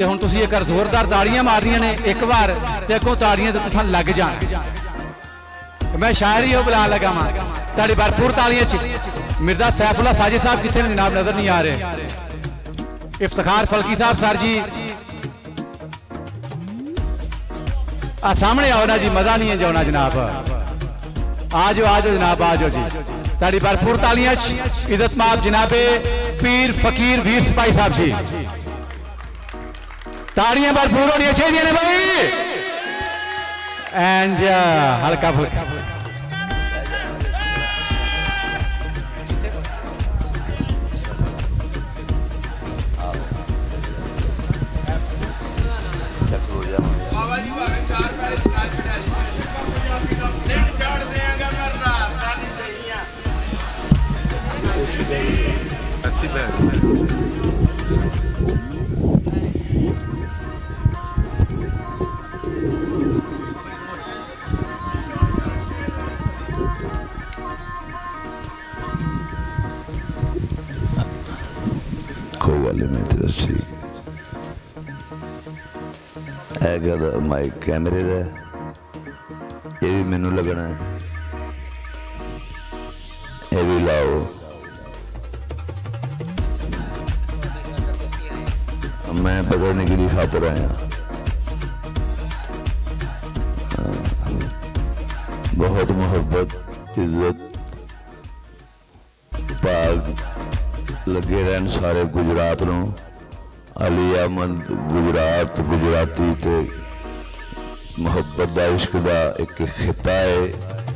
तो हुण तुसीं एक जोरदार ताड़ियां मारनियां ने एक बार, तो अगों ताड़ियां तो तुसां लग जाण। मैं शायर ही बुला लगा वहाँ, ताड़ी भरपूर तालियां। मिर्जा सैफुल्लाह साजिद साहब कितने जनाब नजर नहीं आ रहे। इफ्तिखार फलकी साहब सर जी सामने आओ ना जी, मजा नहीं है जाना जनाब। आ जाओ जनाब, आ जाओ जी। ताड़ी भरपूर तालियां। इज्जत माब जनाबे पीर फकीर वीर सिपाही साहब जी, ताड़ियां भरपूर होनी चाहिए ने भाई। एंड हल्का फुल्का माइक कैमरे का ये भी मैनू लगना है, ये भी लाओ। मैं पता नहीं कि खातर आया। बहुत मोहब्बत इज्जत पाग लगे रहन सारे गुजरात नूं। अली अहमद गुजरात गुजराती ते मुहब्बत का इश्क का एक खिता है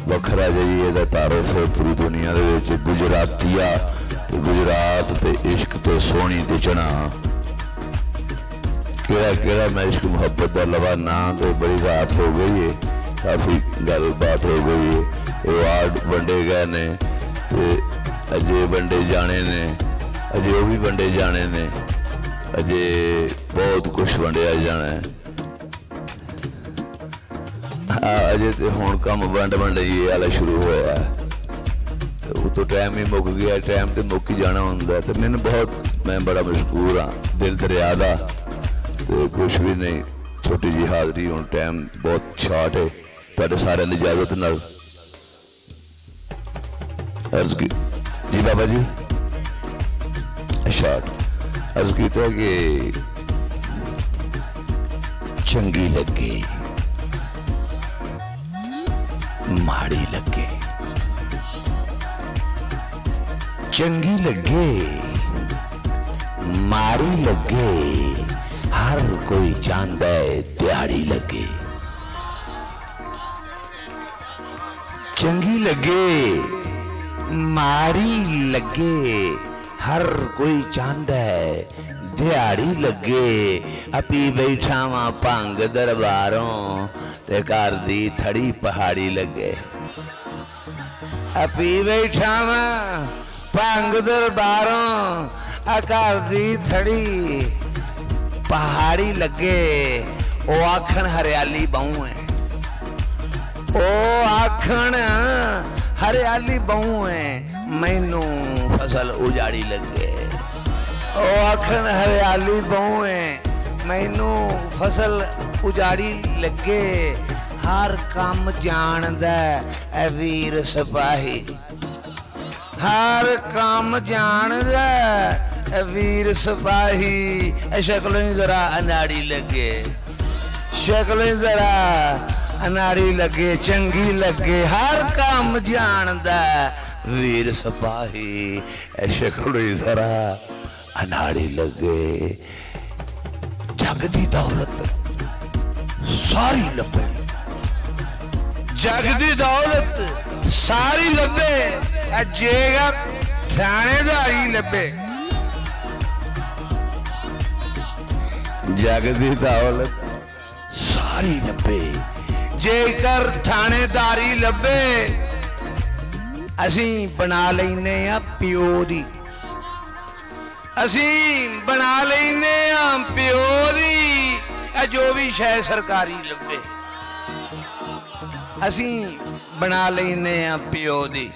वखरा जी। यदा तारुफ है पूरी दुनिया के गुजरातिया ते गुजरात ते इश्क ते सोहनी ते चना केड़ा मैं इश्क मुहब्बत का लवा ना तो बड़ी रात हो गई है, काफ़ी गलबात हो गई है। अवार्ड वंडे गए ने अजे वंडे जाने ने, अजे वो भी वंडे जाने ने, अजे बहुत कुछ वंडिया जाना है। अजे तो हुण काम वंड वंड ये वाला शुरू होया, वो तो टाइम ही मुक गया। टाइम तो मुक ही जाना होंदा। तो मैंने बहुत, मैं बड़ा मशहूर हाँ दिल दरिया का, तो कुछ भी नहीं, छोटी जी हाजरी। हुण टाइम बहुत शार्ट है, तुहाडे सारिਆਂ ਦੀ इजाजत नाल अर्ज की जी बाबा जी शार्ट अर्ज किया कि चंगी लगे माड़ी लगे, चंगी लगे माड़ी लगे, हर कोई चाहता है दिहाड़ी लगे। चंगी लगे माड़ी लगे, हर कोई चाहता है दिहाड़ी लगे। अपी बैठा वहां भंग दरबारों ते घर दी थड़ी पहाड़ी लगे। अपी बैठा वहां भंग दरबारों घर दी थड़ी पहाड़ी लगे। ओ आखन हरियाली बहु है, ओ आखन हरियाली बहु है, मैनू फसल उजाड़ी लगे। ओ आखन हरियाली बहु है, मैनू फसल उजाड़ी लगे। हर काम जानदा ऐ वीर सिपाही, हर काम जानदा ऐ वीर सिपाही। शक्लों जरा अनाड़ी लगे, शक्लों जरा अनाड़ी लगे, चंगी लगे, हर काम जानदा वीर सिपाही। शक्लों जरा अनाड़ी लगे। जग दी दौलत सारी लभे, जग दी दौलत सारी लभे, जेगा थानेदारी लभे। जग दी दौलत सारी लभे, जेकर थानेदारी लभे। असी बना लेने आ प्यो दी, असी बना लेने आ प्यो दी, जो भी शय सरकारी लभे असी बना लेने आ प्यो दी।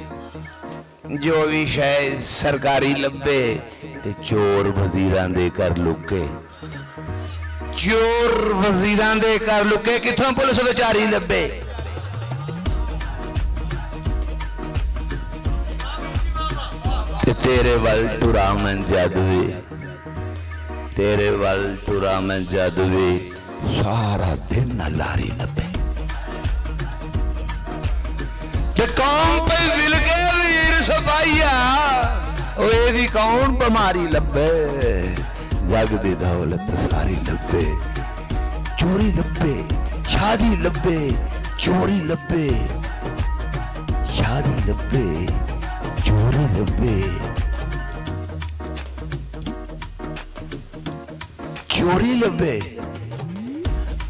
जो भी शय सरकारी लभे ते चोर वजीरां दे घर लुके। चोर वजीरां दे घर लुके किथों पुलिस विचारी लभे। तेरे वल टुरा मैं जादुए, तेरे वल टुरा मैं जादुए, सारा दिन लारी लभे। कौन पे विल गए वीर सिपाहिया, ओदी कौन बीमारी लभे। जग दी दौलत सारी लभे, चोरी लभे, शादी लभे, चोरी लभे, शादी लभे, चोरी लभे, चोरी लभे,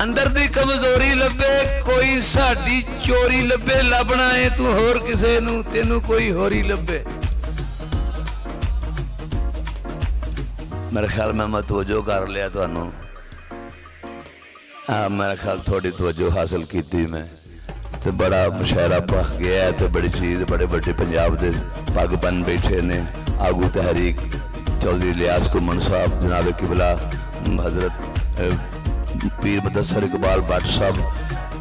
अंदर दी कमजोरी लभे, कोई साडी चोरी लभे। लभना है तू होर किसे नू, तेनू कोई होरी लभे। मेरे ख्याल में मैं तवज्जो कर लिया तुहानू। मेरा ख्याल थोड़ी तवज्जो हासिल की मैं तो बड़ा मुशायरा पख गया है। तो बड़ी चीज़ बड़े बड़े पंजाब के पग बन बैठे ने आगू तहरीक चौधरी इलियास कुमन साहब, जनाब किबला हजरत पीर मुदस्सर इकबाल भट्ट साहब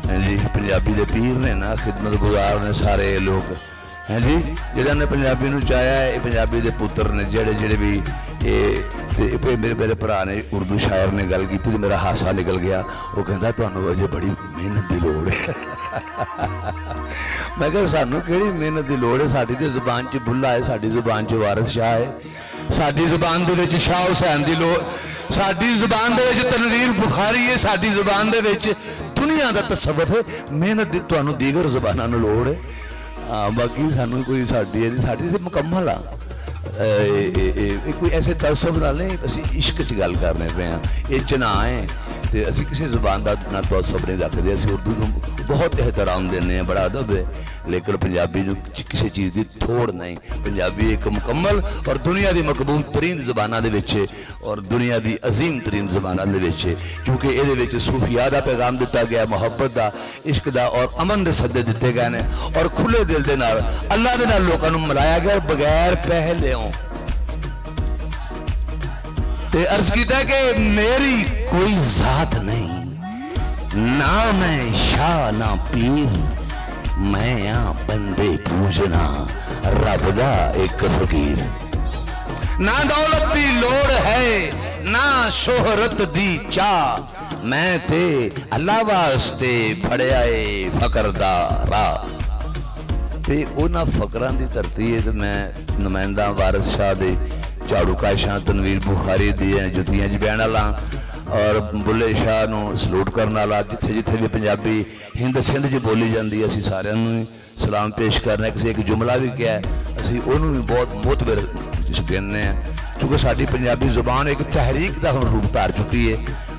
हैं जी, पंजाबी के पीर ने ना, खिदमत गुजार ने सारे लोग हैं जी, जिन्होंने पंजाबी नूं चाया है। ये पंजाबी के पुत्र ने जेड़े जेड़े भी मेरे भरा ने उर्दू शायर ने गल की तो मेरा हासा निकल गया। वो कहता तुहानू अजे बड़ी मेहनत की लोड़ है। मैं कहा सानू किहड़ी मेहनत की लोड़ है, साडी ते ज़ुबान च बुल्ला है, साडी ज़ुबान च वारिस शाह है, साडी ज़ुबान दे विच शाह हुसैन दी लोड़, साडी ज़ुबान दे विच तनवीर बुखारी है, साडी ज़ुबान दे विच दुनिया का तसव्वुफ है। मेहनत की तुहानू दीगर ज़ुबानां नूं लोड़ है। बाकी सानू कोई साडी साडी मुकम्मल आ। कोई ऐसे तसव्वुफ नाल नहीं, असीं इश्क च गल करने पे हैं। ये चना है तो असीं किसी ज़ुबान का ना तसव्वुफ नहीं रखते। असीं उर्दू को बहुत एहतराम देने, बड़ा अदब है, लेकिन पंजाबी नूं किसी चीज़ की थोड़ नहीं। पंजाबी एक मुकम्मल और दुनिया की मकबूल तरीन ज़ुबानां दे विच और दुनिया की अजीम तरीन ज़ुबानां दे विच, क्योंकि ये सूफिया का पैगाम दिता गया, मुहब्बत का, इश्क का और अमन के सदे दिते गए हैं और खुले दिल के नाल अल्लाह के नाल लोकां नूं मिलाया गया बगैर पहलियों। ते अर्ज किया कि मेरी कोई जात नहीं, ना मैं शाह ना पीर, मैं यहाँ बंदे पूजना रब दा एक फकीर। ना दौलत दी लोड़ है ना शोहरत दी चाह, मैं ते अल्लाह वास्ते फड़िया है फकर दा राह। ते उन्हां फकरां दी धरती है तो मैं नुमाइंदा वारिस शाह दे झाड़ू काशां तनवीर बुखारी दी जुत्तियां च बहण वाला और बुल्ले शाह नूं सलूट करने वाला। जिथे जिथे भी पंजाबी हिंद सिंध च बोली जाती है असीं सारिआं नूं सलाम पेश करना। किसी एक जुमला भी किया असीं उहनूं भी बहुत मोहतबर कहने हैं, क्योंकि साडी पंजाबी जुबान एक तहरीक का हुण रूप धार चुकी है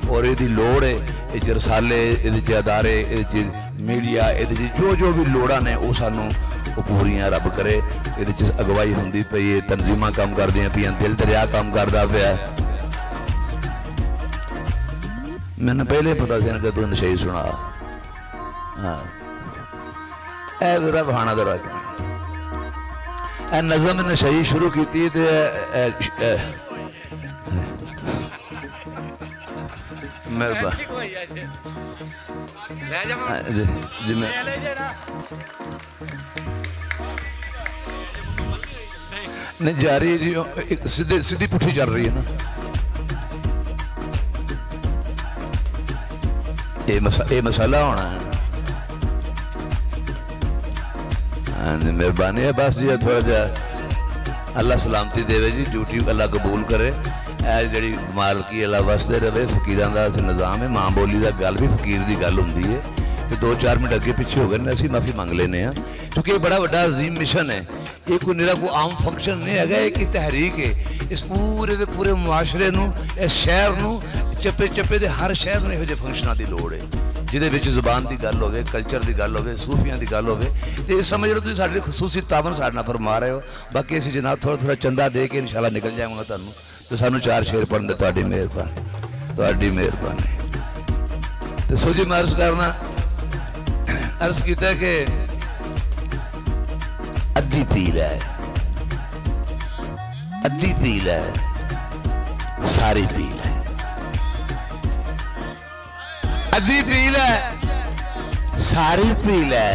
और इहदी लोड़ है। ये रसाले, इहदे च अदारे, इहदे च मीडिया, इहदे च जो जो भी लोड़ां ने वो सानूं पूरियां रब करे। इहदे च अगवाई होंदी पई है, तंजीमां काम करदियां पियां, दिल दरिया काम करदा पिया। मैंने पहले पता सी कि तू नशे सुना। हाँ ए जरा बहाना जरा ए नज़म नशई शुरू की थी तो नहीं जारी जी सीधे सीधी पुठी चल रही है ना। ये मसाला होना है। मेहरबानी है बस जी, थोड़ा जा अल्लाह सलामती देवे जी, ड्यूटी अल्लाह कबूल करे। जी मालकी अल्लाह वसते रहे। फकीरां दा निज़ाम है, माँ बोली का गल भी फकीर की गल होंदी है। तो 2-4 मिनट अगे पिछे हो गए असीं माफ़ी मंग लेने, क्योंकि बड़ा वड्डा अजीम मिशन है। ये कोई निरा कोई आम फंक्शन नहीं है, एक तहरीक है। इस पूरे के पूरे मुआशरे नूं, इस शहर नूं, चप्पे चप्पे के हर शहर में इहो फंक्शनां की लोड़ है, जिहदे विच ज़ुबान की गल होवे, कल्चर की गल होवे, सूफियां की गल होवे। तो समझ लो तुसीं साडे खसूसी तावन साडे नाल फरमा रहे हो। बाकी असीं जनाब थोड़ा थोड़ा चंदा दे के इंशाअल्लाह निकल जावांगा तुहानूं। तो सानू 4 शेर पढ़न दे, तुहाडी मेहरबानी, तुहाडी मेहरबानी। तो सोजी मैं अर्ज करना, अर्ज किया कि अद्धी पी लै, अद्धी पी लै, सारी पी लै। अद्धी पी लै, सारी पी लै,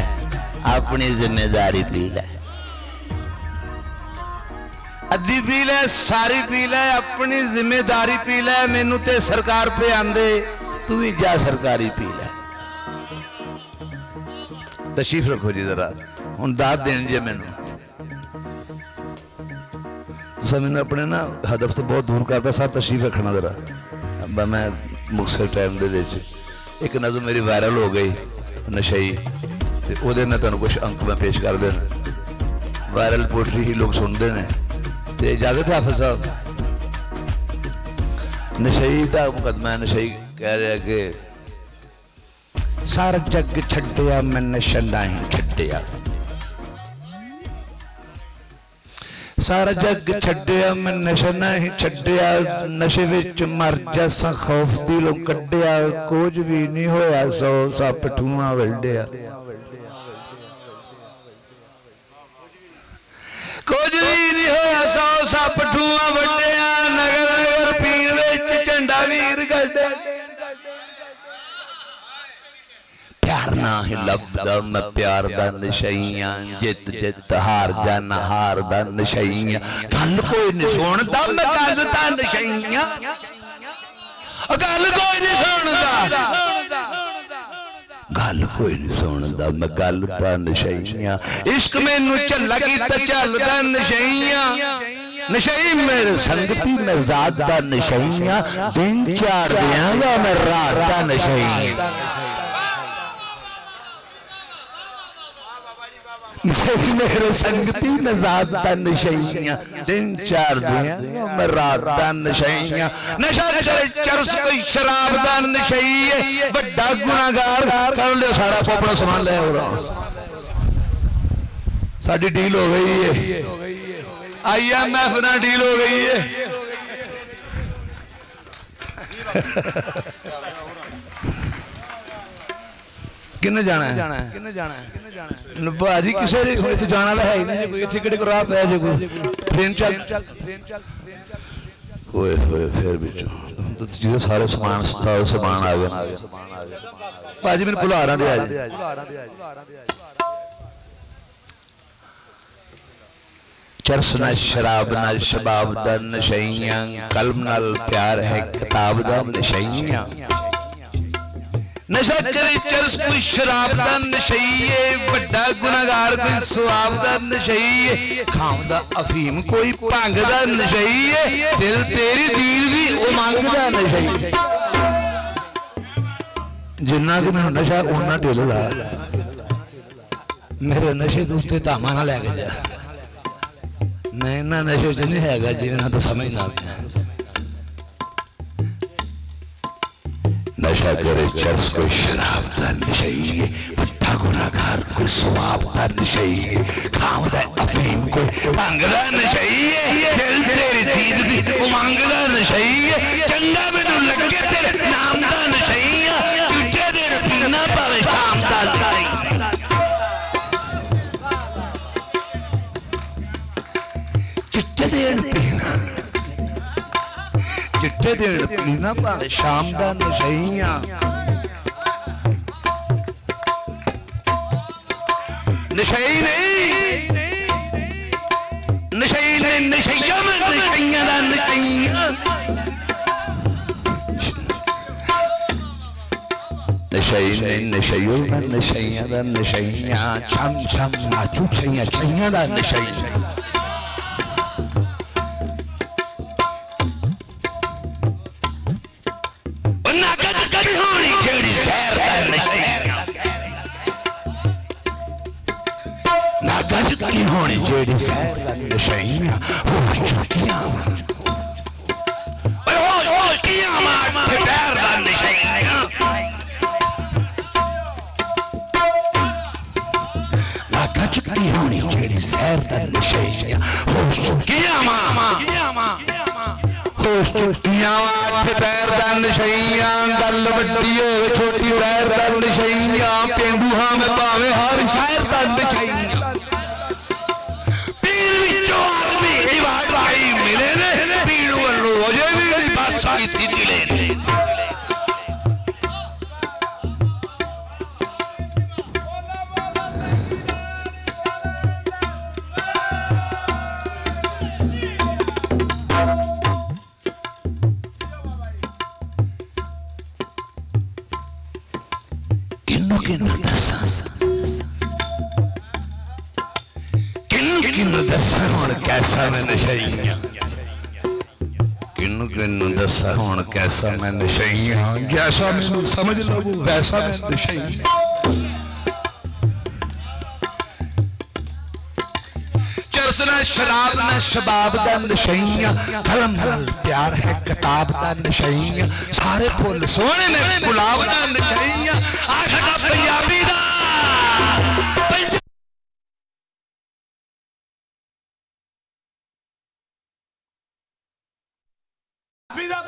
अपनी जिम्मेदारी पी लै। अद्धी पी लै, सारी पी लै, अपनी जिम्मेदारी पी लै। मैनू ते सरकार पे आंदे, तू भी जा सरकारी पी लै। तशरीफ रखो जी जरा, हुण दाद देन जे मैनू। मैंने अपने ना हदफ तो बहुत दूर करता साहब, तशरीफ रखना जरा। मैं मुक्तसर टाइम दे विच एक नज़म मेरी वायरल हो गई नशई, तो मैं तुहानू कुछ अंक में पेश कर देना। वायरल पोइट्री ही लोग सुनते हैं, तो इजाजत है हाफिज साहब। नशई का मुकदमा है। नशई कह रहा कि सारा जग छड्डिया मैं नशा नहीं छड्डिया, सारा जग छड्डिया मैं नशा नहीं छड्डिया, नशे विच मर जासा खौफ दिलों कड्डिया, कुछ भी नहीं होया सौ सप ठूआ वड्डिया, कुछ भी नहीं होया सौ सप ठूआ वड्डिया, नगर नगर पीर विच झंडा वीर गड्डिया। प्यार ना ही लभदा मैं प्यार दा नशईया, जित जित हार जाना हार दा नशईया, गल कोई नहीं सुनदा मैं गल दा नशईया, गल कोई नहीं सुनदा, गल कोई नहीं सुनदा मैं गल दा नशईया, इश्क मैनू झल्ला कीता झलदा नशईया, नशई मेरे संगती मैं जात दा नशईया, दिन चार दियांगा मैं रात दा नशईया। मेरे संगती में जात दा नशईया, दिन चार दियां मैं रात दा नशईया, नशा करे चरस कोई शराब दा नशईए, बड़ा गुनाहगार कर ले सारा अपना सामान ले हो रहा। साडी डील हो गई है, IMF ना डील हो गई है। किन्ने जाना है? किन्ने जाना है? भाजी किसी जाना है ही नहीं, कोई इतने किड़े को राह पै जे कोई ट्रेन चल ओए होए फिर भी तो चीज़ें सारे सामान सामान आ गए। भाजी मैंने भुलारा दे आज चरस ना शराब ना शबाब दा नशईया, कलम नाल प्यार है किताब दा नशईया, नशा करे चरस कोई शराब दा नशईए, बड़ा गुनाहगार कोई सवाब दा नशईए, खांदा अफीम कोई भंग दा नशईए, दिल तेरी दीद दी उमंग दा नशईए। जिन्ना कि मैं नशा उन्ना ढिल ला, मेरे नशे के उत्ते धामा ना लैके जा, मैं इन्ना नशे च नहीं हैगा जिन्ना तो समझ ना। नशा करे चरस कोई शराब दा नशईए, बड़ा गुनाहगार कोई सवाब दा नशईए, खांदा अफीम कोई भंग दा नशईए, दिल तेरी दीद दी उमंग दा नशईए, चंगा मैनू लगे तेरे नाम दा नशईया, झूठे दिन पीना पावे शाम दा नशईया, झूठे दिन पीना चिट्टे दिन पीना पावे शाम दा नशईया। नशई नहीं नशई ने नशैया में नशैया दा नशईया, नशई ने नशैया में नशैया दा नशईया, छम छम नाचू छैया छैया दा नशईया। होनी जेड़ी सैर दा नशईया, होश चुकियां ओए होश कियां मार ते पैर दा नशईया, लागा चुकी होनी जेड़ी सैर दा नशईया, होश चुकियां मार होश चुकियां ते पैर दा नशईया, गल वड्डी होवे छोटी पैर दा नशईया, पेंडू हां मैं भावे हर शहर दा नशईया, किन्नू किन्नू दसा किन्नू दसा हुण कैसा मैं नशइया किन्नू किन्नू दसा हुण कैसा मैं नशइया जैसा मैनू समझ लो वैसा मैं नशइया चरसना शराब न शबाब दा नशइया कलम नाल प्यार है किताब दा नशइया सारे फुल सोहणे ने गुलाब दा नशइया आशिक पंजाबी दा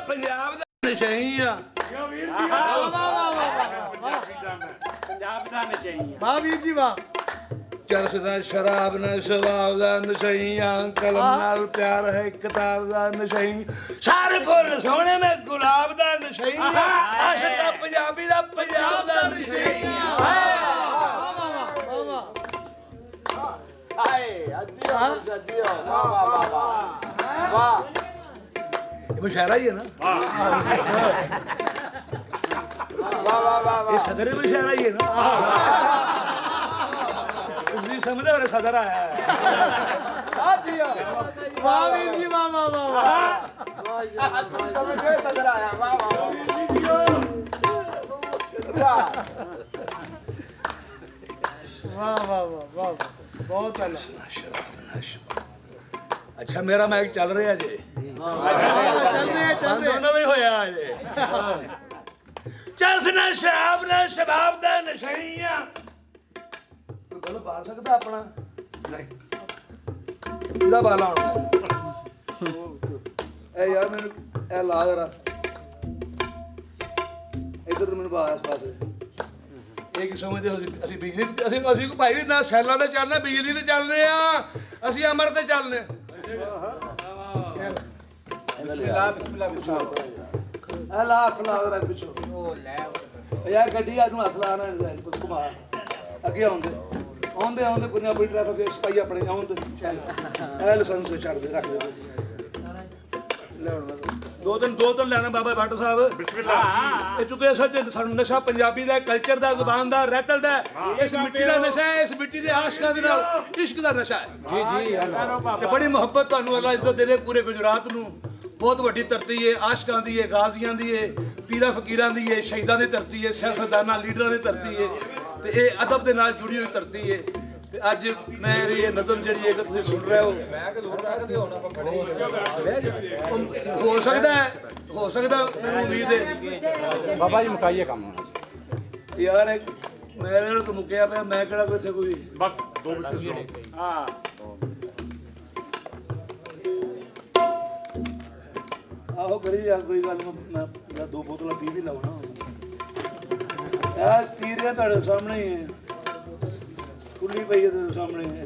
पंजाब दा नशइया पंजाब दा नशइया वाह वीर जी वाह चरसना शराब न शबाब दा नशइया कलम नाल प्यार है किताब दा नशइया सारे फुल सोहणे में गुलाब दा नशइया आशिक पंजाबी दा पंजाब दा नशइया मुशायरा ही है ना ये सदर मुशायरा ही है ना उसकी समझ और सदर आया है वाह वीर जी वाह वाह वाह सदर आया वाह वाह वाह वाह बहुत पहले अच्छा मेरा मैच चल रहा जे चल रहे दोनों भी होया जे चरसना शराब ना शबाब दा नशइया तू गल पा सकदा अपना नहीं इदा बाला होना ए यार मैंने ए ला जरा इधर मैंने आस पास एक समझदे ਅਸੀਂ ਬਿਜਲੀ ਅਸੀਂ ਭਾਈ ਨਾ ਸੈਲਾਂ ਤੇ ਚੱਲਨੇ ਬਿਜਲੀ ਤੇ ਚੱਲਨੇ ਆ ਅਸੀਂ ਅਮਰ ਤੇ ਚੱਲਨੇ ਬਿਸਮਿਲ੍ਲਾ ਬਿਸਮਿਲ੍ਲਾ ਬਿਸਮਿਲ੍ਲਾ ਅੱਲਾ ਹੱਥ ਲਾ ਦੇ ਪਿੱਛੋਂ ਉਹ ਲੈ ਯਾਰ ਗੱਡੀ ਆ ਨੂੰ ਹੱਥ ਲਾਣਾ ਘੁਮਾ ਅੱਗੇ ਆਉਂਦੇ ਪੰਜਾਬੀ ਟ੍ਰੈਫਿਕ ਸਪਾਈ ਆਪਣੇ ਆਉਂਦੇ ਚੱਲ ਇਹ ਲਾਇਸੈਂਸ ਛੱਡ ਦੇ ਰੱਖ ਦੇ ਦੋ ਦਿਨ ਲੈਣਾ ਬਾਬਾ ਭੱਟ ਸਾਹਿਬ ਬਿਸਮਿਲ੍ਲਾ ਇਹ ਚੁੱਕੇ ਸੱਚ ਸਾਨੂੰ ਨਸ਼ਾ ਪੰਜਾਬੀ ਦਾ ਕਲਚਰ ਦਾ ਜ਼ੁਬਾਨ ਦਾ ਰਹਿਤਲ ਦਾ ਇਸ ਮਿੱਟੀ ਦਾ ਨਸ਼ਾ ਹੈ ਇਸ ਮਿੱਟੀ ਦੇ ਆਸ਼ਕਾਂ ਦੇ ਨਾਲ ਇਸ਼ਕ ਦਾ ਨਸ਼ਾ ਹੈ ਜੀ ਜੀ ਤੇ ਬੜੀ ਮੁਹੱਬਤ ਤੁਹਾਨੂੰ ਅੱਲਾ ਇੱਜ਼ਤ ਦੇਵੇ ਪੂਰੇ ਗੁਜਰਾਤ ਨੂੰ ਬਹੁਤ ਵੱਡੀ ਧਰਤੀ ਹੈ ਆਸ਼ਕਾਂ ਦੀ ਹੈ ਗਾਜ਼ੀਆਂ ਦੀ ਹੈ ਪੀਰਾਂ ਫਕੀਰਾਂ ਦੀ ਹੈ ਸ਼ਹੀਦਾਂ ਦੀ ਧਰਤੀ ਹੈ ਸਿਆਸਤਦਾਨਾਂ ਲੀਡਰਾਂ ਦੀ ਧਰਤੀ ਹੈ ਤੇ ਇਹ ਅਦਬ ਦੇ ਨਾਲ ਜੁੜੀ ਹੋਈ ਧਰਤੀ ਹੈ ਤੇ ਅੱਜ ਮੇਰੀ ਇਹ ਨਜ਼ਮ ਜਿਹੜੀ ਹੈ ਕਿ ਤੁਸੀਂ ਸੁਣ ਰਹੇ ਹੋ ਹੋ ਸਕਦਾ ਮੈਨੂੰ ਉਮੀਦ ਹੈ ਬਾਬਾ ਜੀ ਮੁਕਾਈਏ ਕੰਮ ਯਾਰ ਮੇਰੇ ਨਾਲ ਤਾਂ ਮੁੱਕਿਆ ਪਿਆ ਮੈਂ ਕਿਹੜਾ ਕੋਈ ਕੋਈ बस दो हाँ ਆਹੋ ਕਰੀ ਯਾਰ ਕੋਈ ਗੱਲ ਮੈਂ ਦੋ ਬੋਤਲਾਂ ਪੀ ਵੀ ਲਾਉਣਾ ਯਾਰ ਪੀ ਰਿਹਾ ਤੁਹਾਡੇ ਸਾਹਮਣੇ ਹੀ ਹੈ ਕੁੱਲੀ ਪਈ ਹੈ ਤੇਰੇ ਸਾਹਮਣੇ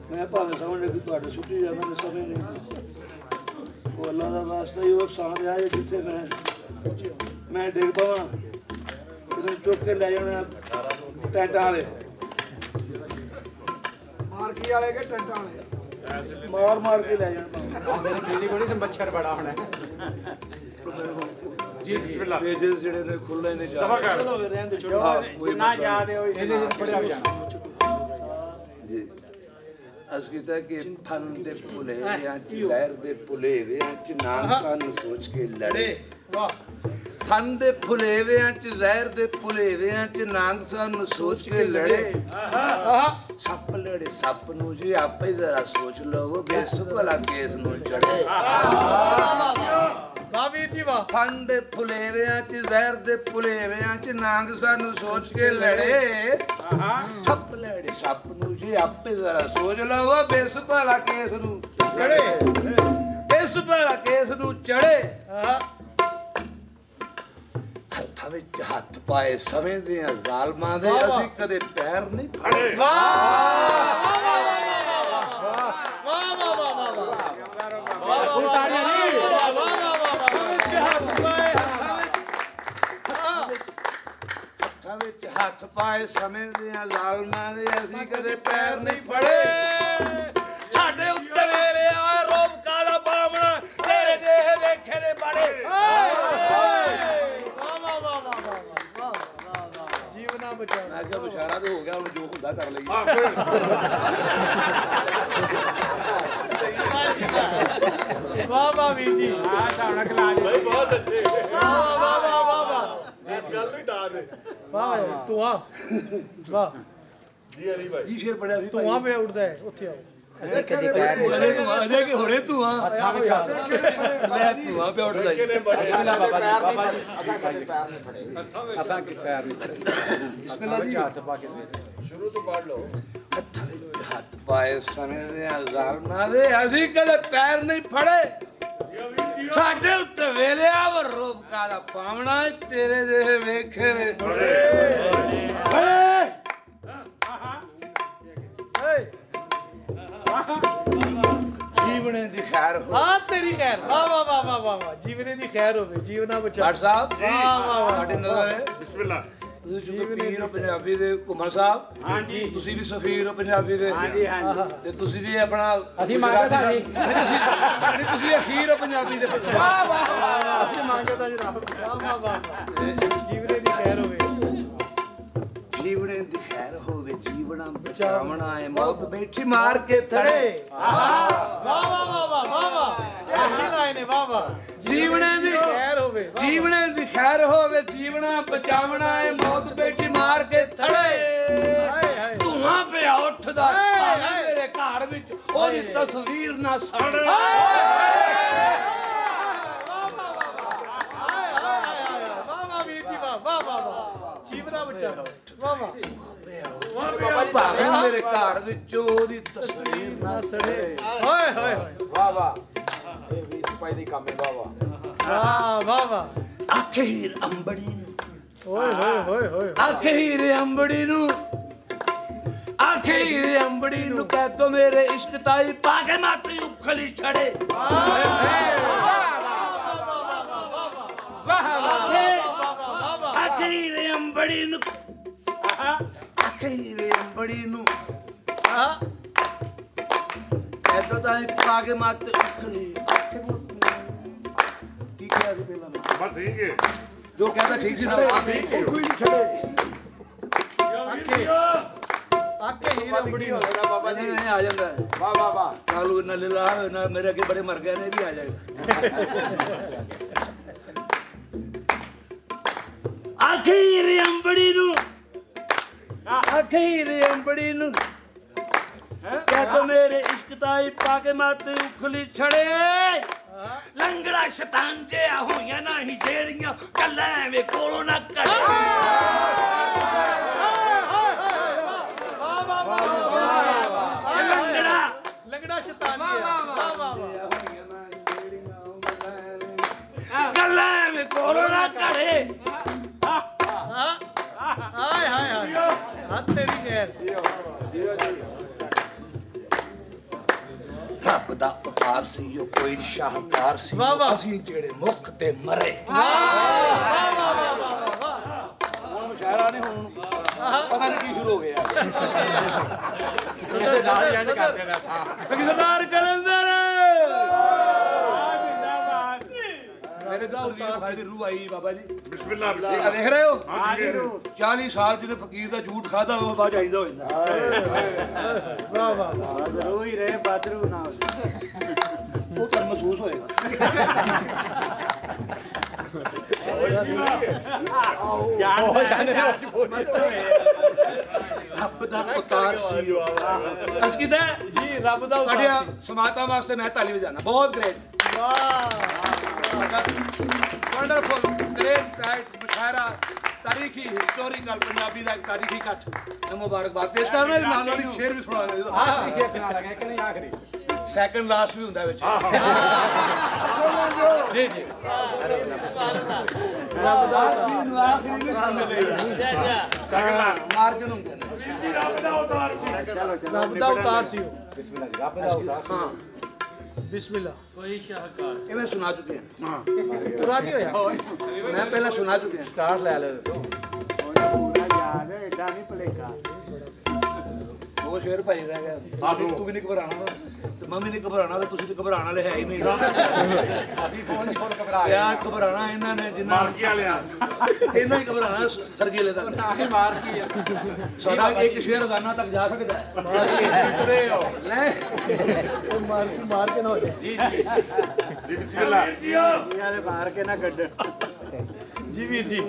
ਮੈਂ ਭਾਵੇਂ ਸਾਹਮਣੇ ਕਿ ਤੁਹਾਡੇ ਸੁੱਟੀ ਜਾਂਦਾ ਮੈਂ ਸਮਝ ਨਹੀਂ ਉਹ ਅੱਲਾ ਦਾ ਵਾਸਤਾ ਹੀ ਉਹ ਸਾਹ ਰਿਹਾ ਜਿੱਥੇ ਮੈਂ ਡਿੱਗ ਪਵਾਂ ਉਹਨੂੰ ਚੁੱਕ ਕੇ ਲੈ ਜਾਣਾ ਟੈਂਟਾਂ ਵਾਲੇ ਮਾਰਕੀ ਵਾਲੇ ਕਿ ਟੈਂਟਾਂ ਵਾਲੇ ਮਾਰ ਕੇ ਲੈ ਜਾਣਾ ਮੇਰੀ ਬਿਜਲੀ ਕੋਲ ਤੇ ਮੱਛਰ ਬੜਾ ਹੋਣਾ जी बिस्मिल्लाह पेजेस ਜਿਹੜੇ ਨੇ ਖੁੱਲੇ ਨੇ ਜਾ दफा कर चलो रहने दो छोड़ो ना याद है ਇਹਨੇ ਪੜਿਆ ਜਾਣਾ ਜੀ ਅਸ ਕੀਤਾ ਕਿ ਫਨ ਦੇ ਭੁਲੇ ਜਾਂ ਜ਼ਹਿਰ ਦੇ ਭੁਲੇ ਵਿਆਂ ਚ ਨਾਮ ਸਾਨੂੰ ਸੋਚ ਕੇ ਲੜੇ वाह ਫਨ ਦੇ ਭੁਲੇ ਵਿਆਂ ਚ ਜ਼ਹਿਰ ਦੇ ਭੁਲੇ ਵਿਆਂ ਚ ਨਾਮ ਸਾਨੂੰ ਸੋਚ ਕੇ ਲੜੇ ਸੱਪ ਲੜੇ ਸੱਪ ਨੂੰ ਜੀ ਆਪੇ ਜ਼ਰਾ ਸੋਚ ਲਓ ਬੇਸ ਭਲਾ ਕੇਸ ਨੂੰ ਚੜੇ वाह वीर जी वाह ਫਨ ਦੇ ਭੁਲੇਵਿਆਂ ਚ ਜ਼ਹਿਰ ਦੇ ਭੁਲੇਵਿਆਂ ਚ ਨਾਂਗ ਸਾਨੂੰ ਸੋਚ ਕੇ ਲੜੇ ਸੱਪ ਲੜੇ ਸੱਪ ਨੂੰ ਜੀ ਆਪੇ ਜ਼ਰਾ ਸੋਚ ਲਓ ਬੇਸ ਭਲਾ ਕੇਸ ਨੂੰ ਚੜੇ ਬੇਸ ਭਲਾ ਕੇਸ ਨੂੰ ਚੜੇ ਹੱਥਾਂ ਵਿੱਚ ਹੱਥ ਪਾਏ ਸਮਝਦੇ ਆ ਜ਼ਾਲਮਾਂ ਦੇ ਅਸੀਂ ਕਦੇ ਪੈਰ ਨਹੀਂ ਫੜੇ वाह वाह वाह वाह ਤਾੜੀਆਂ ਨਹੀਂ ਹੱਥਾਂ ਵਿੱਚ ਹੱਥ ਪਾਏ ਸਮਝਦੇ ਆ ਜ਼ਾਲਮਾਂ ਦੇ ਅਸੀਂ ਕਦੇ ਪੈਰ ਨਹੀਂ ਫੜੇ ਸਾਡੇ ਉੱਤੇ ਮੇਰੇ ਆਏ ਰੋਬ ਕਾਲਾ ਬਾਵਣਾ ਤੇਰੇ ਜਿਹੇ ਵੇਖੇ ਨੇ ਬੜੇ वाह वाह वाह वाह वाह ਮੈਂ ਕਿਹਾ ਬਸ਼ਾਰਾ ਤੇ ਹੋ ਗਿਆ, ਹੁਣ ਜੋ ਹੁੰਦਾ ਕਰ ਲਈਏ। ਵਾਹ ਵਾਹ ਵੀਰ ਜੀ ਆ ਸਾਡਾ ਕਲਾਜ ਭਾਈ ਬਹੁਤ ਅੱਛੇ ਵਾਹ ਵਾਹ ਵਾਹ ਵਾਹ ਵਾਹ ਜਿਸ ਗੱਲ ਨੂੰ ਡਾ ਦੇ ਵਾਹ ਤੂੰ ਆ ਵਾਹ ਜੀ ਹਰੀ ਭਾਈ ਕੀ ਸ਼ੇਰ ਪੜਿਆ ਸੀ ਤੂੰ ਆ ਪਿਆ ਉੱਡਦਾ ਹੈ ਉੱਥੇ ਆਓ ਅਜੇ ਕਿ ਹੁਣੇ ਤੂੰ ਆ ਹੱਥਾਂ ਵਿੱਚ ਹੱਥ ਲੈ ਤੂੰ ਆ ਪਿਆ ਉੱਠਦਾ ਜੀ। ਬਿਸਮਿਲ੍ਲਾ ਬਾਬਾ ਜੀ ਅਸਾਂ ਕਿ ਪੈਰ ਨਹੀਂ ਫੜੇ ਬਿਸਮਿਲ੍ਲਾ ਜੀ ਹੱਥ ਪਾ ਕੇ ਦੇ ਸ਼ੁਰੂ ਤੋਂ ਪੜ ਲਓ। ਹੱਥ ਪਾਏ ਸਮਝਦੇ ਆ ਜ਼ਾਲਮਾਂ ਦੇ, ਅਸੀਂ ਕਦੇ ਪੈਰ ਨਹੀਂ ਫੜੇ। ਸਾਡੇ ਉੱਤੇ ਵੇਲਿਆ ਵਰ ਰੋਬਕਾ ਦਾ ਪਾਵਣਾ ਤੇਰੇ ਜਿਹੇ ਵੇਖੇ ਨੇ। ਜੀਵਨੇ ਦੀ ਖੈਰ ਹੋ। ਹਾਂ ਤੇਰੀ ਖੈਰ ਵਾਹ ਵਾਹ ਵਾਹ ਵਾਹ ਵਾਹ ਵਾਹ ਜੀਵਨੇ ਦੀ ਖੈਰ ਹੋਵੇ ਜੀਵਨਾ ਬਚਾ ਡਾਕਟਰ ਸਾਹਿਬ ਵਾਹ ਵਾਹ ਵਾਹ ਤੁਹਾਡੀ ਨਜ਼ਰ ਹੈ ਬਿਸਮਿਲ੍ਲਾ ਤੁਸੀਂ ਚੁੱਕੇ ਪੀਰ ਹੋ ਪੰਜਾਬੀ ਦੇ, ਘੁੰਮਣ ਸਾਹਿਬ ਹਾਂਜੀ ਤੁਸੀਂ ਵੀ ਸਫੀਰ ਹੋ ਪੰਜਾਬੀ ਦੇ, ਹਾਂਜੀ ਹਾਂਜੀ ਤੇ ਤੁਸੀਂ ਜੀ ਆਪਣਾ ਅਸੀਂ ਮੰਗਦਾ ਨਹੀਂ ਤੁਸੀਂ ਅਖੀਰ ਹੋ ਪੰਜਾਬੀ ਦੇ। ਵਾਹ ਵਾਹ ਵਾਹ ਅਸੀਂ ਮੰਗਦਾ ਜੀ ਰੱਬ ਵਾਹ ਵਾਹ ਵਾਹ ਜੀਵਨੇ ਦੀ ਖੈਰ ਹੋਵੇ ਜੀਵਨੇ ਦੀ ਖੈਰ ਹੋਵੇ, ਜੀਵਣਾ ਬਚਾਵਣਾ ਹੈ, ਮੌਤ ਬੈਠੀ ਮਾਰ ਕੇ ਥੜੇ। ਵਾਹ ਵਾਹ ਵਾਹ ਵਾਹ ਵਾਹ ਵਾਹ ਇਹ ਅੱਛੀ ਲਾਈਨ ਹੈ ਵਾਹ ਵਾਹ ਜੀਵਨੇ ਦੀ ਖੈਰ ਹੋਵੇ ਜੀਵਨੇ ਦੀ ਖੈਰ ਹੋਵੇ, ਜੀਵਣਾ ਬਚਾਵਣਾ ਹੈ, ਮੌਤ ਬੈਠੀ ਮਾਰ ਕੇ ਥੜੇ। ਹਾਏ ਹਾਏ ਧੂਆਂ ਪਿਆ ਉੱਠਦਾ ਭਾਵੇਂ ਮੇਰੇ ਘਰ ਵਿੱਚ ਉਹਦੀ ਤਸਵੀਰ ਨਾ ਸੜ। ਵਾਹ ਵਾਹ ਵੀਰ ਜੀ ਵਾਹ ਵਾਹ ਵਾਹ ਵਾਹ ਜੀਵਨਾ ਬਚਾ ਵਾਹ ਵਾਹ ਭਾਵੇਂ ਮੇਰੇ ਘਰ ਵਿੱਚ ਉਹਦੀ ਤਸਵੀਰ ਨਾ ਸੜੇ ਹੋਏ ਹੋਏ ਹੋਏ ਵਾਹ ਵਾਹ ਇਹ ਵੀ ਸਿਪਾਹੀ ਦੀ ਕੰਮ ਹੈ ਵਾਹ ਵਾਹ ਵਾਹ ਵਾਹ ਵਾਹ ਅਖੀਰ ਅੰਬੜੀ ਨੂੰ, ਹੋਏ ਹੋਏ ਹੋਏ ਹੋਏ ਅਖੀਰ ਅੰਬੜੀ ਨੂੰ, ਅਖੀਰ ਅੰਬੜੀ ਨੂੰ ਕਹਿ ਤੋ ਮੇਰੇ ਇਸ਼ਕ ਤਾਈ ਪਾ ਕੇ ਮਾਤਰੀ ਉਖਲੀ ਛੜੇ। ਅਖੀਰ ਅੰਬੜੀ ਨੂੰ, ਅਖੀਰ ਅੰਬੜੀ ਨੂੰ ਕਹਿ ਤੋ ਤਾਈ ਪਾ ਕੇ ਮਾਤਰੀ ਉਖਲੀ। ਕੀ ਕਿਹਾ ਸੀ ਪਹਿਲਾਂ ਮੈਂ? ਬਸ ਠੀਕ ਹੈ ਜੋ ਕਹਿੰਦਾ ਠੀਕ ਸੀ ਨਾ। ਉਖਲੀ ਛੜੇ ਆਕੇ ਹੀਰ ਅੰਬੜੀ ਹੋ ਬਾਬਾ ਜੀ ਨਹੀਂ ਆ ਜਾਂਦਾ ਹੈ। ਵਾਹ ਵਾਹ ਵਾਹ ਕਾਲੂ ਨਾ ਲੀਲਾ ਨਾ ਮੇਰੇ ਅੱਗੇ ਬੜੇ ਮਰ ਗਏ ਨੇ, ਵੀ ਆ ਜਾਏਗਾ। ਅਖੀਰ ਅੰਬੜੀ ਨੂੰ, ਅਖੀਰ ਅੰਬੜੀ ਨੂੰ ਕਹਿ ਤੋ ਮੇਰੇ ਇਸ਼ਕ ਤਾਈ ਪਾ ਕੇ ਮਾਤੇ ਉਖਲੀ ਛੜੇ। ਲੰਗੜਾ ਸ਼ਤਾਂਜੇ ਹੋਈਆਂ ਨਹੀਂ ਜਿਹੜੀਆਂ ਕੱਲਾ ਐਵੇਂ ਕੋਲੋਂ ਨਾ ਕੜੇ। ਲੰਗੜਾ ਸ਼ੈਤਾਨ ਵਾਹ ਵਾਹ ਕੱਲਾ ਐਵੇਂ ਕੋਲੋਂ ਨਾ ਕੜੇ। ਹਾਏ ਹਾਏ ਹਾਏ ਹੱਥ ਤੇਰੀ ਖੈਰ ਰੱਬ ਦਾ ਉਪਕਾਰ ਸੀ, ਉਹ ਕੋਈ ਸ਼ਾਹਕਾਰ ਸੀ, ਵਾਹ ਵਾਹ। ਅਸੀਂ ਜਿਹੜੇ ਮੁੱਖ ਤੇ ਮਰੇ। ਹੁਣ ਮੁਸ਼ਾਇਰਾ ਨਹੀਂ, ਹੁਣ ਪਤਾ ਨਹੀਂ ਕੀ ਸ਼ੁਰੂ ਹੋ ਗਿਆ। ਸਦਰ ਸਦਰ ਸਰਦਾਰ ਕਲੰਦਰ ਮੇਰੇ ਤਾਂ ਉਤਾਰ ਦੀ ਰੂਹ ਆਈ ਬਾਬਾ ਜੀ। ਬਿਸਮਿਲ੍ਲਾ ਇਹ ਦੇਖ ਰਹੇ ਹੋ ਹਾਂ ਜੀ 40 ਸਾਲ ਜਿਹਨੇ ਫਕੀਰ ਦਾ ਝੂਠ ਖਾਦਾ ਉਹ ਬਾਅਦ ਚਾਹੀਦਾ ਹੋ ਜਾਂਦਾ। ਵਾਹ ਵਾਹ ਜ਼ਰੂਰ ਹੀ ਰਹੇ ਬਾਦਰੂ ਨਾ ਉਹ ਤਾਂ ਮਹਿਸੂਸ ਹੋਏਗਾ। ਰੱਬ ਦਾ ਉਤਾਰ ਸੀ। ਅਸਕੀਦਾ ਜੀ ਰੱਬ ਦਾ ਉਤਾਰ ਤੁਹਾਡੀਆਂ ਸਮਾਤਾਂ ਵਾਸਤੇ ਮੈਂ ਤਾਲੀ ਵਜਾਣਾ। ਬਹੁਤ ਗ੍ਰੇਟ, ਵਾਹ ਵੰਡਰਫੁਲ, ਗ੍ਰੇਟ ਨਾਈਟ ਮੁਸ਼ਾਇਰਾ, ਤਾਰੀਖੀ ਹਿਸਟੋਰੀਕਲ ਪੰਜਾਬੀ ਦਾ ਇੱਕ ਤਾਰੀਖੀ ਇਕੱਠ। ਮੈਂ ਮੁਬਾਰਕਬਾਦ ਪੇਸ਼ ਕਰਨਾ, ਇਹਦੇ ਨਾਲ ਨਾਲ ਇੱਕ ਸ਼ੇਰ ਵੀ ਸੁਣਾਉਣਾ। ਆਖਰੀ ਸ਼ੇਰ ਸੁਣਾ ਲਗਾ ਕਿ ਨਹੀਂ ਆਖਰੀ ਸੈਕੰਡ ਲਾਸਟ ਵੀ ਹੁੰਦਾ ਵਿੱਚ। ਜੀ ਜੀ ਆਖਰੀ ਵੀ ਸੁਣਦੇ ਮਾਰਜਨ ਹੁੰਦੇ ਨੇ। ਰੱਬ ਦਾ ਉਤਾਰ ਸੀ। ਰੱਬ ਦਾ ਉਤਾਰ ਸੀ ਉਹ। ਬਿਸਮਿਲ੍ਲਾ ਜੀ ਰੱਬ ਦਾ ਉਤਾਰ ਹਾਂ ਬਿਸਮਿਲ੍ਲਾ ਕੋਈ ਸ਼ਾਹਕਾਰ ਇਹ ਮੈਂ ਸੁਣਾ ਚੁੱਕੇ ਹਾਂ। ਪੂਰਾ ਨਹੀਂ ਹੋਇਆ ਮੈਂ ਪਹਿਲਾਂ ਸੁਣਾ ਚੁੱਕੇ ਹਾਂ। ਸਟਾਰਟ ਲੈ ਲੈ ਪੂਰਾ ਯਾਦ ਹੈ ਇਦਾਂ ਨਹੀਂ ਭਲੇਖਾ दो शेर भाई रह गए तू भी नहीं घबराना ते मम्मी ने घबराना ते तुसीं ते घबराण वाले है ही नहीं अभी फोन घबरा क्या घबराना इन्हां ने जिन्ना इन्हां ही घबराना सरगीले तक मार की है साडा एक शेर रोजाना तक जा सकदा है ले मार के ना हो जाए जी जी जी बिस्मिल्लाह वाले मार के ना कड्ड जी वीर जी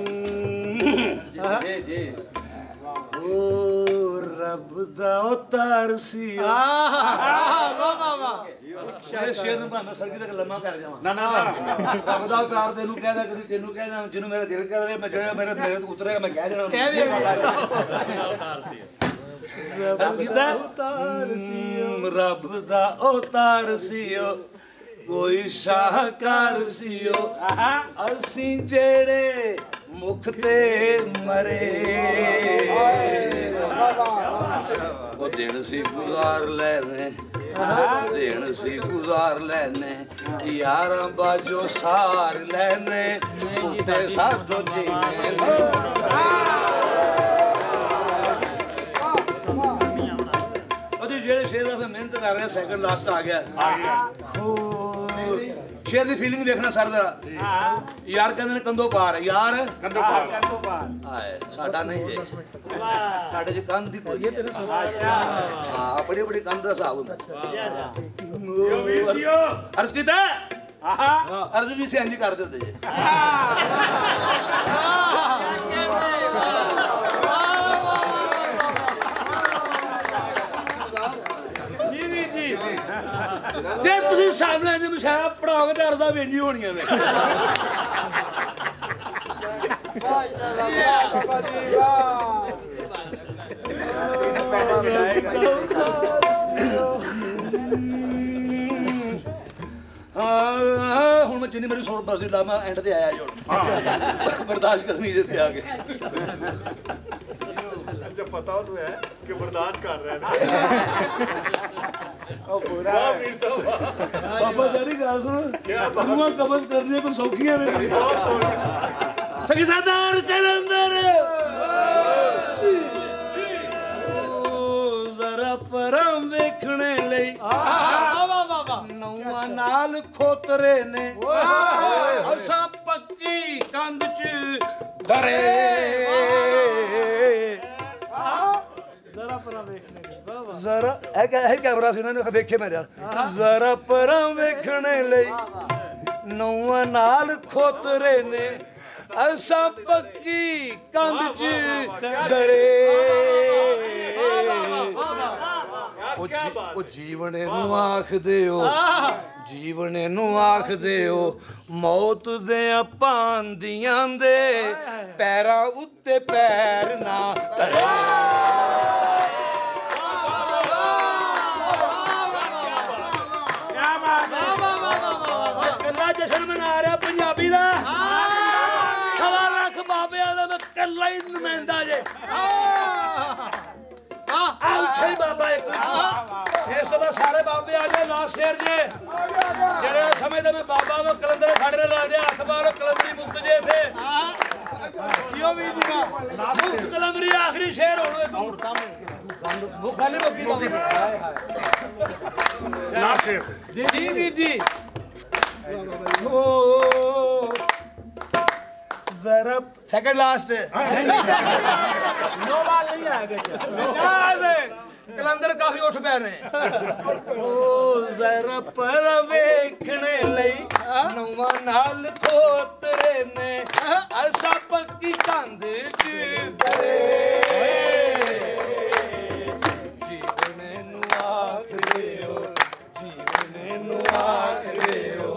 जी जी ओ रब दा उतार सी वाह वाह मैं शेर ਨੂੰ ਭਾਵੇਂ ਸਰਗੀ ਤੱਕ ਲੰਮਾ ਕਰ ਜਾਵਾਂ ना ना ਰੱਬ ਦਾ ਉਤਾਰ ਤੈਨੂੰ ਕਹਿਦਾ ਕਦੀ ਤੈਨੂੰ ਕਹਿਦਾ ਜਿਹਨੂੰ ਮੇਰਾ ਦਿਲ ਕਰਦਾ ਮੈਂ ਜਿਹੜਾ ਮੇਰੇ ਤੋਂ ਉਤਰੇਗਾ ਮੈਂ ਕਹਿ ਦੇਣਾ ਕਹਿ ਦੇ ਰੱਬ ਦਾ ਉਤਾਰ ਸੀਓ ਕੋਈ ਸ਼ਾਹਕਾਰ ਸੀਓ ਅਸੀਂ ਜਿਹੜੇ ਮੁਖ ਤੇ ਮਰੇ ਉਹ ਦਿਨ ਸੀ ਗੁਜ਼ਾਰ ਲੈਣੇ ਦਿਨ ਸੀ ਗੁਜ਼ਾਰ ਲੈਣੇ ਯਾਰਾਂ ਬਾਜੋ ਸਾਰ ਲੈਣੇ ਉੱਤੇ ਸਾਥੋਂ ਜੀਣੇ ਉਹਦੀ ਜਿਹੜੇ ਸ਼ੇਰ ਦਾ ਮਿਹਨਤ ਕਰ ਰਿਹਾ ਸੈਕੰਡ ਲਾਸਟ ਆ ਗਿਆ शेर की फीलिंग देखना सर जरा यार कहते ने कंधों पार यार कंधों पार आए साडा नहीं जे साडे च कंध ही कोई हां बड़ी बड़ी कंध दा हिसाब हुंदा अर्ज कीता अर्ज भी से इंज कर देते जे ਜੇ ਤੁਸੀਂ ਸਾਹਮਣੇ ਜੇ ਮੁਸ਼ਾਰਾ ਪੜਾਓਗੇ ਤੇ ਅਰਜ਼ਾਂ ਵੇਂਜੀ ਹੋਣੀਆਂ ਨੇ ਹੁਣ ਮੈਂ ਜਿੰਨੀ ਮੇਰੀ ਸੁਣ ਬਰਦੀ ਲਾ ਮੈਂ ਐਂਡ ਤੇ ਆਇਆ ਜੋੜ ਬਰਦਾਸ਼ਤ ਕਰਨੀ ਜਿੱਥੇ ਆ ਕੇ अच्छा पता हो तो है कि बर्दाश्त कर रहे हैं ਬਾਬਾ ਜਾਰੀ ਗੱਲ ਸੁਣ ਰੂਹਾਂ ਕਬਜ਼ ਕਰਨੀਆਂ ਪਰ ਸੌਖੀਆਂ ਨੇ ਸਗੀ ਸਰਦਾਰ ਕਲੰਦਰ ਜ਼ਰਾ ਪਰਮ ਵੇਖਣੇ ਲਈ ਨੌਵਾਂ ਨਾਲ ਖੋਤਰੇ ਨੇ ਅਸਾਂ ਪੱਕੀ ਕੰਧ ਚ ਧਰੇ जरा परा देखने ਜ਼ਰਾ ਇਹ ਕੈਮਰਾ ਸੀ ਉਹਨਾਂ ਨੇ ਵੇਖੇ ਮੇਰੇ ਨਾਲ ਜ਼ਰਾ ਪਰਾਂ ਵੇਖਣੇ ਲਈ ਨੌਵਾਂ ਨਾਲ ਖੋਤਰੇ ਨੇ ਅਸਾਂ ਪੱਕੀ ਕੰਧ ਚ ਡਰੇ ਉਹ ਜੀਵਨੇ ਨੂੰ ਆਖਦੇ ਹੋ ਜੀਵਨੇ ਨੂੰ ਆਖਦੇ ਹੋ ਮੌਤ ਦੇ ਪਾਂਦੀਆਂ ਦੇ ਪੈਰਾਂ ਉੱਤੇ ਪੈਰ ਨਾ ਧਰੇ जश्न मना रहा पंजाबी का 1.25 लाख बाबे मैं कला ही नुमाइंदा जे बाबा इस सारे बाबे आ जाए लास्ट शेर जे जेड़े समझते मैं बाबा वो कलंदर खड़े ला दे हथ बार कलंदरी मुक्त जे थे मुक्त कलंदरी आखिरी शेर होने लास्ट शेर जी वीर जी जरा सेकंड लास्ट नो बाल नहीं आया देखो कलंदर काफी उठ पै ने ओ जरा पर वेखने लई नौवां नाल खोतरे ने असा पक्की कंध च धरे जीवने नु आखदे हो जीवने नु आखदे हो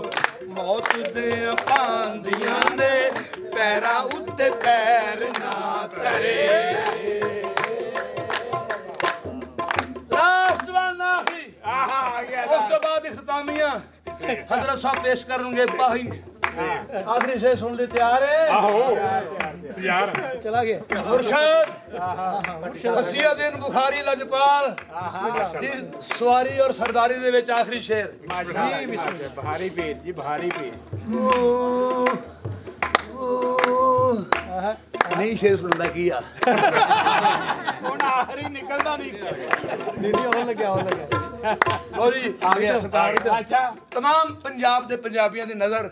मौत दे पांदियां दे पैरां उत्ते पैर ना धरे उस तो बाद इख्तितामिया हजरत साहब पेश करेंगे बाही आखिरी से सुन ले तैयार है यार चला गया मुर्शद हसीयुद्दीन बुखारी लजपाल दी सवारी और सरदारी दे विच आखिरी शेर जी बिस्मिल्लाह भारी पेट जी भारी पेट ਨਹੀਂ ਸ਼ੇਰ ਸੁਣਦਾ ਕੀ ਆ ਹੁਣ ਆਖਰੀ ਨਿਕਲਦਾ ਨਹੀਂ ਨਹੀਂ ਆਉਣ ਲੱਗਿਆ ਲੋ ਜੀ ਆ ਗਿਆ ਸਰਦਾਰ ਅੱਛਾ तमाम पंजाब ਦੇ ਪੰਜਾਬੀਆਂ ਦੀ ਨਜ਼ਰ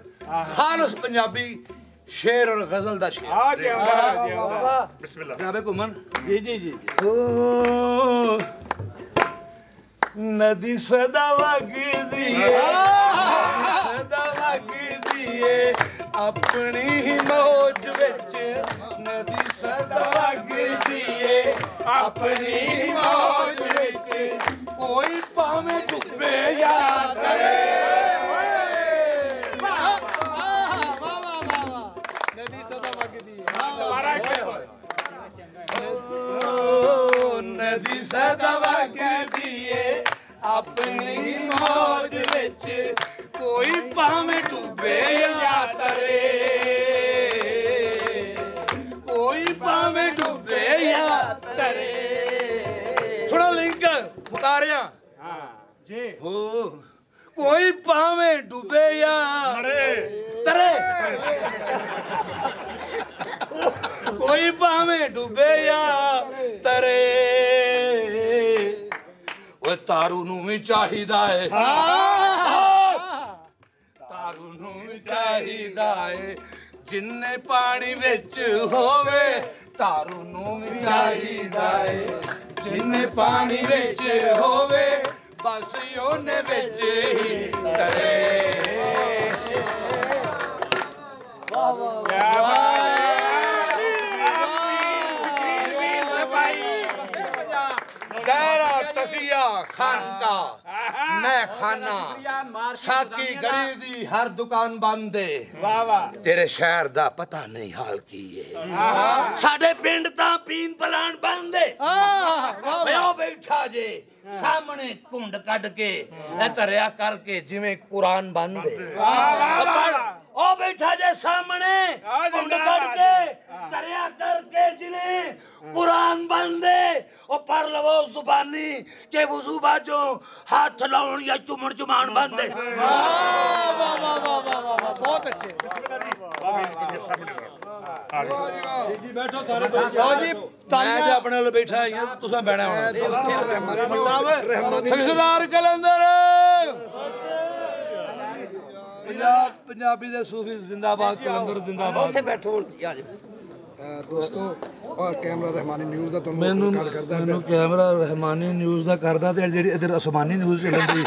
ਖਾਲਸ ਪੰਜਾਬੀ ਸ਼ੇਰ ਔਰ ਗਜ਼ਲ ਦਾ ਸ਼ੇਰ ਆ ਗਿਆ ਬਿਸਮਿਲ੍ਲਾ ਜਨਾਬੇ ਘੁੰਮਣ ਜੀ ਜੀ ਜੀ ਨਦੀ ਸਦਾ ਵਗਦੀ ਏ ਸਦਾ ਵਗਦੀ ਏ ਆਪਣੀ ਹੀ ਮੌਜ ਵਿੱਚ ਨਦੀ ਸਦਾ ਵਗਦੀ ਏ ਆਪਣੀ ਹੀ ਮੌਜ ਵਿੱਚ ਕੋਈ ਭਾਵੇਂ ਡੁੱਬੇ ਯਾਦ ਕਰੇ ਨਦੀ ਸਦਾ ਵਗਦੀ ਦੁਬਾਰਾ ਸ਼ੇਰ ਨਦੀ ਸਦਾ ਵਗਦੀ ਏ ਆਪਣੀ ਮੌਜ ਵਿੱਚ ਕੋਈ ਭਾਵੇਂ ਡੁੱਬੇ ਜਾਂ ਤਰੇ ਕੋਈ ਭਾਵੇਂ ਡੁੱਬੇ ਜਾਂ ਤਰੇ ਥੋੜਾ ਲਿੰਕ ਉਤਾਰਿਆ ਜੀ ਹੋ ਕੋਈ ਭਾਵੇਂ ਡੁੱਬੇ ਜਾਂ ਤਰੇ ਕੋਈ ਭਾਵੇਂ ਡੁੱਬੇ ਜਾਂ ਤਰੇ ਓਏ ਤਾਰੂ ਨੂੰ ਵੀ ਚਾਹੀਦਾ ਏ ਤਾਰੂ ਨੂੰ ਵੀ ਚਾਹੀਦਾ ਏ ਜਿੰਨੇ ਪਾਣੀ ਵਿੱਚ ਹੋਵੇ ਤਾਰੂ ਨੂੰ ਵੀ ਚਾਹੀਦਾ ਏ ਜਿੰਨੇ ਪਾਣੀ ਵਿੱਚ ਹੋਵੇ ਬਸ ਉਹਨੇ ਵਿੱਚ ਹੀ ਤਰੇ ਵਾਹ ਵਾਹ ਕਿਆ ਬਾਤ गहरा तकिया खान का मैं खाना साकी गली दी हर दुकान बंद है ਵਾਹ ਵਾਹ तेरे शहर दा पता नहीं हाल की है साडे पिंड ता पीन पलान बंद है ਓਏ ਉਹ ਬੈਠਾ ਜੇ ਸਾਹਮਣੇ ਘੁੰਡ ਕੱਢ ਕੇ ਇਹ ਧਰਿਆ ਕਰਕੇ ਜਿਵੇਂ ਕੁਰਾਨ ਬੰਦ ਹੈ ਉਹ ਬੈਠਾ ਜੇ ਸਾਹਮਣੇ ਘੁੰਡ ਕੱਢ ਕੇ ਧਰਿਆ ਕਰਕੇ ਜਿਵੇਂ ਕੁਰਾਨ ਬੰਦ ਹੈ ਉਹ ਪਰ ਲਵੋ ਜ਼ੁਬਾਨੀ ਕਿ ਵਜ਼ੂ ਬਾਜੋ ਹੱਥ ਲਾਉਣ ਜਾਂ ਚੁੰਮਣ ਚੁਮਾਣ ਬੰਦ ਹੈ ਬਹੁਤ ਅੱਛੇ ਜੀ ਬੈਠੋ ਸਾਰੇ ਲਓ ਜੀ ਮੈਂ ਤੇ ਆਪਣੇ ਨਾਲ ਬੈਠਾ ਆਈਆਂ ਤੁਸੀਂ ਬਹਿਣਾ ਹੁਣ ਸਾਹਿਬ ਸਰਦਾਰ ਕਲੰਦਰ ਪੰਜਾਬੀ ਦੇ ਸੂਫੀ ਜ਼ਿੰਦਾਬਾਦ ਕਲੰਦਰ ਜ਼ਿੰਦਾਬਾਦ ਉੱਥੇ ਬੈਠੋ ਆ ਜਾ ਦੋਸਤੋ ਔਰ ਕੈਮਰਾ ਰਹਿਮਾਨੀ ਨਿਊਜ਼ ਦਾ ਤੁਹਾਨੂੰ ਮੈਨੂੰ ਕੈਮਰਾ ਰਹਿਮਾਨੀ ਨਿਊਜ਼ ਦਾ ਕਰਦਾ ਤੇ ਜਿਹੜੀ ਇਧਰ ਅਸਮਾਨੀ ਨਿਊਜ਼ ਚੱਲਣ ਦੀ